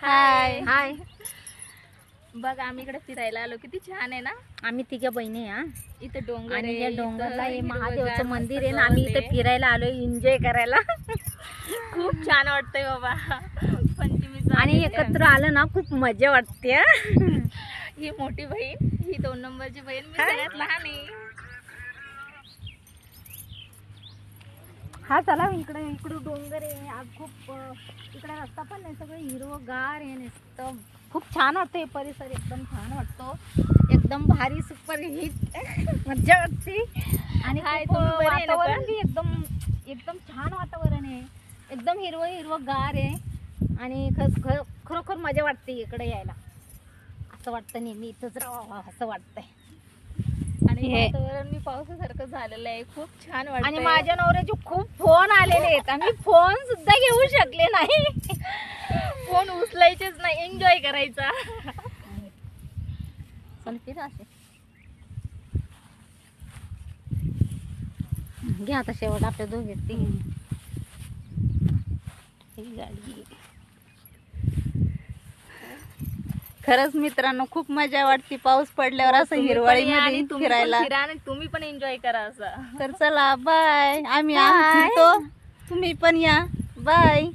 हाय हाय. बघ आम्ही इकडे फिरायला आलो, किती छान आहे ना. आम्ही तिघे बहिणी हा. इथे डोंगर आणि आहे, या इथं डोंगरला हे हिरवंगार महादेवचं मस्त मंदिर आहे ना. आम्ही इथे गवत आहे. फिरायला आलोय एन्जॉय करायला. खूप छान वाटतंय बाबा. पंचमीचं आणि आलेलं आहे एकत्र आलं ना खूप मजा वाटते हा. आम्ही. ही मोठी बहीण, ही 2 नंबरची बहीण, मी सगळ्यात लहान आहे. हा चला इकडं डोंगर आहे. आज खूप इकडे रस्ता पण नाही, सगळं हिरवगार आहे नुसतं. खूप छान वाटतं हे परिसर, एकदम छान वाटतो. एकदम भारी सुपर हिट मजा वाटते. आणि हाय, खूप तुम्ही बरे आहे ना वातावरण पण? बी एकदम छान वातावरण आहे. एकदम हिरवगार आहे. आणि खरोखर मजा वाटते इकडे यायला. असं वाटतं नेहमी इथंच राहावं असं वाटतंय. आणि वातावरण मी पावसासारखं झालेलं आहे, खूप छान वाटतंय. आणि माझ्या नवऱ्याचे खूप फोन आलेले आहेत. आम्ही फोन सुद्धा घेऊ शकले नाही. फोन उचलायचेच नाही, एन्जॉय करायचा. चल फिर असे घ्या आता शेवट आपल्या दोघे गाडी. खरंच मित्रांनो, खूप मजा वाटते पाऊस पडल्यावर असं हिरवळीमध्ये फिरायला. तुम्ही पण एन्जॉय करा असं. तर चला बाय. आम्ही Bye. फिरतो, तुम्ही पण या. बाय.